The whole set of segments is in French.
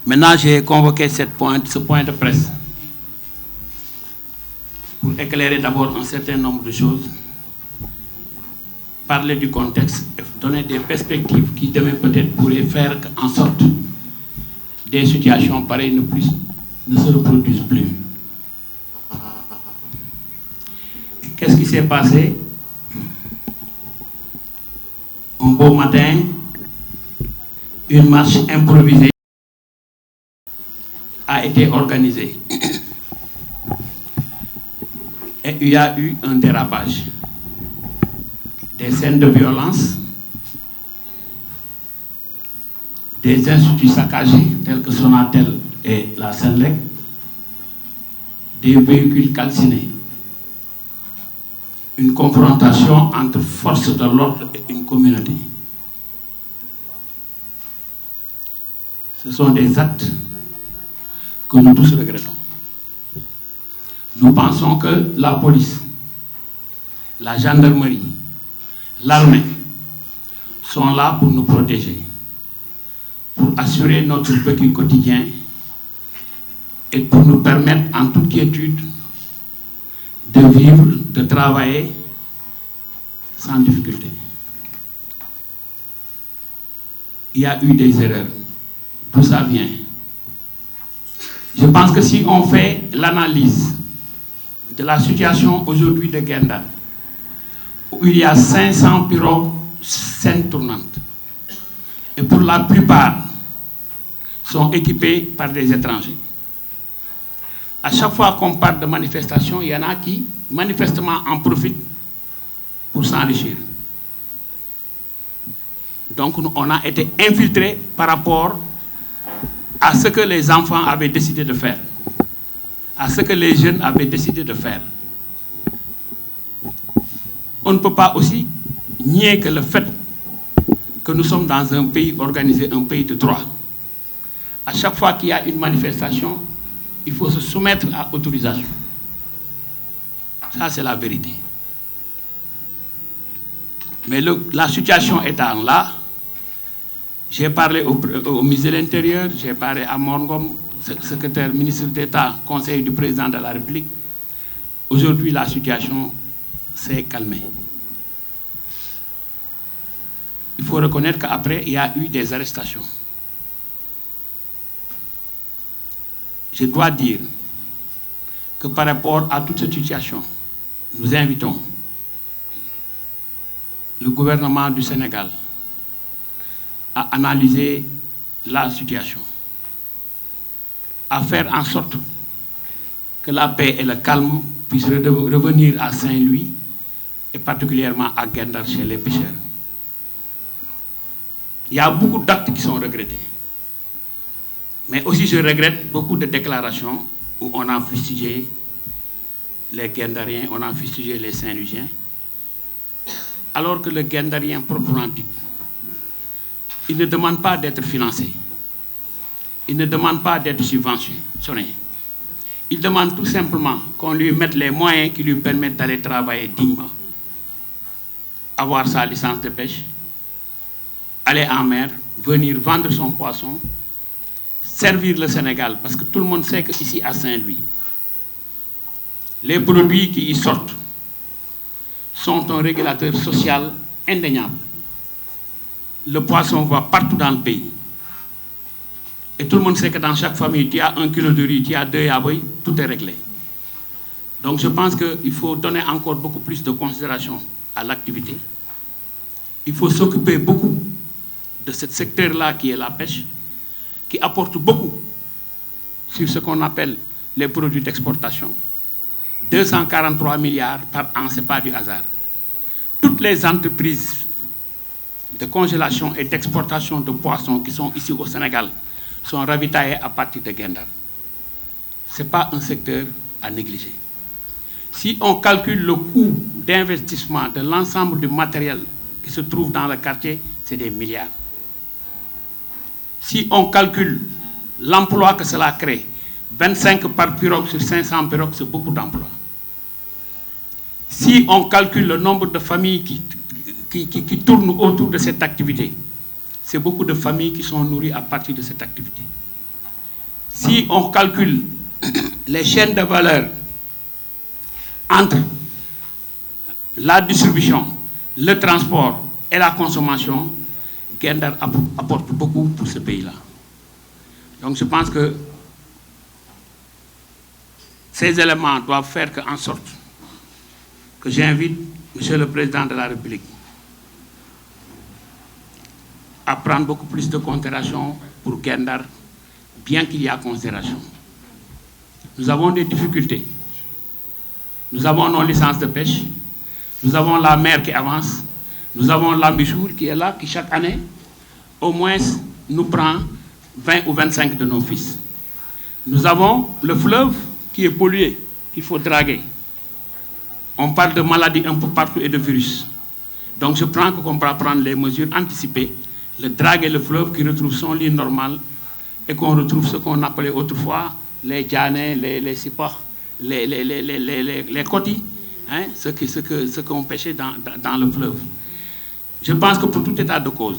Maintenant, j'ai convoqué ce point de presse pour éclairer d'abord un certain nombre de choses, parler du contexte et donner des perspectives qui demain peut-être pourraient faire en sorte des situations pareilles ne se reproduisent plus. Qu'est-ce qui s'est passé? Un beau matin, une marche improvisée a été organisée. Et il y a eu un dérapage. Des scènes de violence, des instituts saccagés tels que Sonatel et la Senelec, des véhicules calcinés, une confrontation entre forces de l'ordre et une communauté. Ce sont des actes que nous tous regrettons. Nous pensons que la police, la gendarmerie, l'armée sont là pour nous protéger, pour assurer notre vécu quotidien et pour nous permettre en toute quiétude de vivre, de travailler sans difficulté. Il y a eu des erreurs. D'où ça vient? Je pense que si on fait l'analyse de la situation aujourd'hui de Guet-Ndar, où il y a 500 pirogues scènes tournantes, et pour la plupart sont équipés par des étrangers. À chaque fois qu'on parle de manifestation, il y en a qui manifestement en profitent pour s'enrichir. Donc on a été infiltrés par rapport à ce que les enfants avaient décidé de faire, à ce que les jeunes avaient décidé de faire. On ne peut pas aussi nier que le fait que nous sommes dans un pays organisé, un pays de droit, à chaque fois qu'il y a une manifestation, il faut se soumettre à autorisation. Ça, c'est la vérité. Mais la situation étant là, j'ai parlé au ministre de l'Intérieur, j'ai parlé à Morngom, secrétaire ministre d'État, conseiller du président de la République. Aujourd'hui, la situation s'est calmée. Il faut reconnaître qu'après, il y a eu des arrestations. Je dois dire que par rapport à toute cette situation, nous invitons le gouvernement du Sénégal à analyser la situation, à faire en sorte que la paix et le calme puissent revenir à Saint-Louis et particulièrement à Guet-Ndar chez les pêcheurs. Il y a beaucoup d'actes qui sont regrettés. Mais aussi je regrette beaucoup de déclarations où on a fustigé les Guet-Ndariens, on a fustigé les Saint-Louisiens, alors que le Guet-Ndarien proprement dit, il ne demande pas d'être financé, il ne demande pas d'être subventionné, il demande tout simplement qu'on lui mette les moyens qui lui permettent d'aller travailler dignement, avoir sa licence de pêche, aller en mer, venir vendre son poisson, servir le Sénégal, parce que tout le monde sait qu'ici à Saint-Louis, les produits qui y sortent sont un régulateur social indéniable. Le poisson va partout dans le pays. Et tout le monde sait que dans chaque famille, tu as 1 kilo de riz, tu as 2 yaboy, tout est réglé. Donc je pense qu'il faut donner encore beaucoup plus de considération à l'activité. Il faut s'occuper beaucoup de ce secteur-là qui est la pêche, qui apporte beaucoup sur ce qu'on appelle les produits d'exportation. 243 milliards par an, ce n'est pas du hasard. Toutes les entreprises de congélation et d'exportation de poissons qui sont ici au Sénégal sont ravitaillées à partir de Guet-Ndar. Ce n'est pas un secteur à négliger. Si on calcule le coût d'investissement de l'ensemble du matériel qui se trouve dans le quartier, c'est des milliards. Si on calcule l'emploi que cela crée, 25 par pirogue sur 500 pirogues, c'est beaucoup d'emplois. Si on calcule le nombre de familles qui tournent autour de cette activité, c'est beaucoup de familles qui sont nourries à partir de cette activité. Si on calcule les chaînes de valeur entre la distribution, le transport et la consommation, Gendar apporte beaucoup pour ce pays-là. Donc je pense que ces éléments doivent faire en sorte que j'invite Monsieur le Président de la République à prendre beaucoup plus de considération pour Gendar, bien qu'il y ait considération. Nous avons des difficultés. Nous avons nos licences de pêche, nous avons la mer qui avance, nous avons l'Ambichour qui est là, qui chaque année, au moins, nous prend 20 ou 25 de nos fils. Nous avons le fleuve qui est pollué, qu'il faut draguer. On parle de maladies un peu partout et de virus. Donc je prends qu'on va prendre les mesures anticipées, le draguer le fleuve qui retrouve son lit normal et qu'on retrouve ce qu'on appelait autrefois les djanais, les sipors, les cotis, hein, ce qu'on pêchait dans le fleuve. Je pense que pour tout état de cause,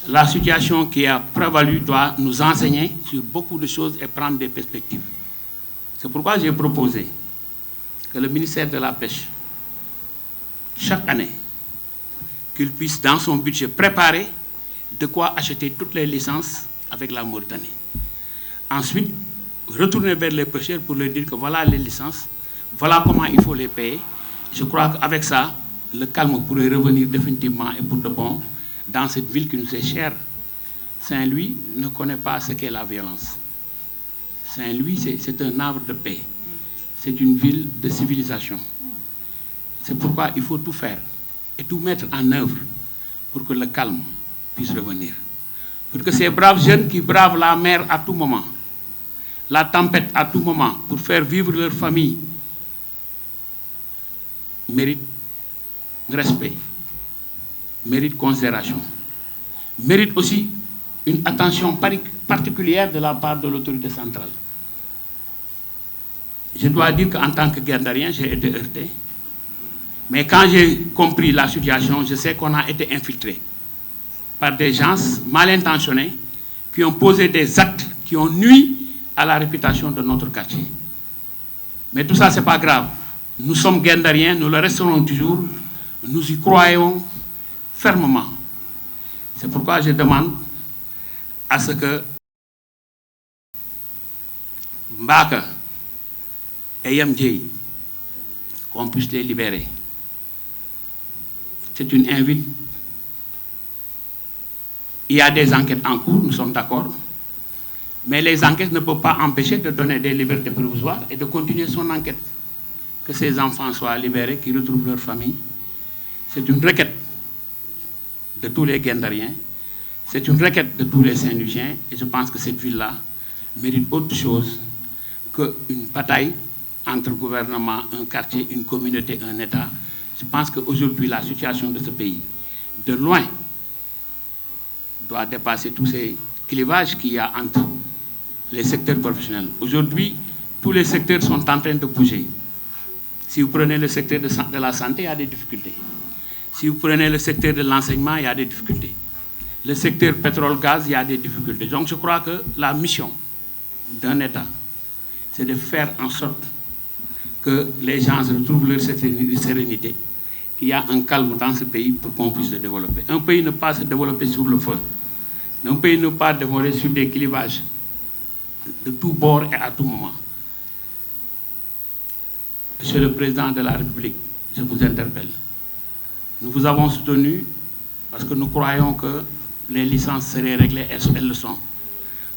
la situation qui a prévalu doit nous enseigner sur beaucoup de choses et prendre des perspectives. C'est pourquoi j'ai proposé que le ministère de la Pêche, chaque année, qu'il puisse dans son budget préparer de quoi acheter toutes les licences avec la Mauritanie. Ensuite, retourner vers les pêcheurs pour leur dire que voilà les licences, voilà comment il faut les payer. Je crois qu'avec ça, le calme pourrait revenir définitivement et pour de bon dans cette ville qui nous est chère. Saint-Louis ne connaît pas ce qu'est la violence. Saint-Louis, c'est un havre de paix. C'est une ville de civilisation. C'est pourquoi il faut tout faire et tout mettre en œuvre pour que le calme puisse revenir. Pour que ces braves jeunes qui bravent la mer à tout moment, la tempête à tout moment, pour faire vivre leur famille, méritent respect, méritent considération, méritent aussi une attention particulière de la part de l'autorité centrale. Je dois dire qu'en tant que Gendarien, j'ai été heurté. Mais quand j'ai compris la situation, je sais qu'on a été infiltré par des gens mal intentionnés qui ont posé des actes qui ont nui à la réputation de notre quartier. Mais tout ça, ce n'est pas grave. Nous sommes Gendariens, nous le resterons toujours. Nous y croyons fermement. C'est pourquoi je demande à ce que Mbaka et Yamdjei, qu'on puisse les libérer. C'est une invite. Il y a des enquêtes en cours, nous sommes d'accord. Mais les enquêtes ne peuvent pas empêcher de donner des libertés provisoires et de continuer son enquête. Que ces enfants soient libérés, qu'ils retrouvent leur famille. C'est une requête de tous les Gendariens. C'est une requête de tous les Saint-Louisiens. Et je pense que cette ville-là mérite autre chose qu'une bataille entre gouvernement, un quartier, une communauté, un État. Je pense qu'aujourd'hui, la situation de ce pays, de loin, doit dépasser tous ces clivages qu'il y a entre les secteurs professionnels. Aujourd'hui, tous les secteurs sont en train de bouger. Si vous prenez le secteur de la santé, il y a des difficultés. Si vous prenez le secteur de l'enseignement, il y a des difficultés. Le secteur pétrole-gaz, il y a des difficultés. Donc je crois que la mission d'un État, c'est de faire en sorte que les gens retrouvent leur sérénité, qu'il y a un calme dans ce pays pour qu'on puisse le développer. Un pays ne peut pas se développer sur le feu. Un pays ne peut pas développer sur des clivages de tous bords et à tout moment. Monsieur le Président de la République, je vous interpelle. Nous vous avons soutenu parce que nous croyons que les licences seraient réglées, elles le sont.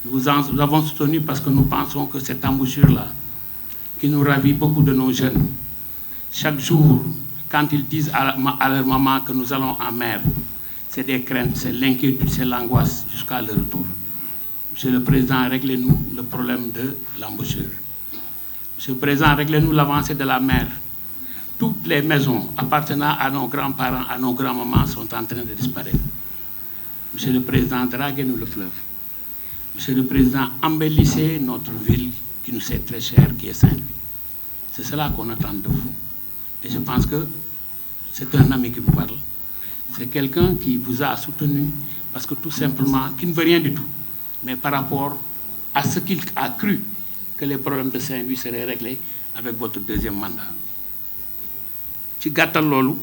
Nous vous avons soutenu parce que nous pensons que cette embouchure-là, qui nous ravit beaucoup de nos jeunes, chaque jour, quand ils disent à leur maman que nous allons en mer, c'est des craintes, c'est l'inquiétude, c'est l'angoisse jusqu'à le retour. Monsieur le Président, réglez-nous le problème de l'embouchure. Monsieur le Président, réglez-nous l'avancée de la mer. Toutes les maisons appartenant à nos grands-parents, à nos grands-mamans sont en train de disparaître. Monsieur le Président, draguez-nous le fleuve. Monsieur le Président, embellissez notre ville qui nous est très chère, qui est Saint-Louis. C'est cela qu'on attend de vous. Et je pense que c'est un ami qui vous parle. C'est quelqu'un qui vous a soutenu parce que tout simplement, qui ne veut rien du tout, mais par rapport à ce qu'il a cru que les problèmes de Saint-Louis seraient réglés avec votre deuxième mandat ci gàttal loolu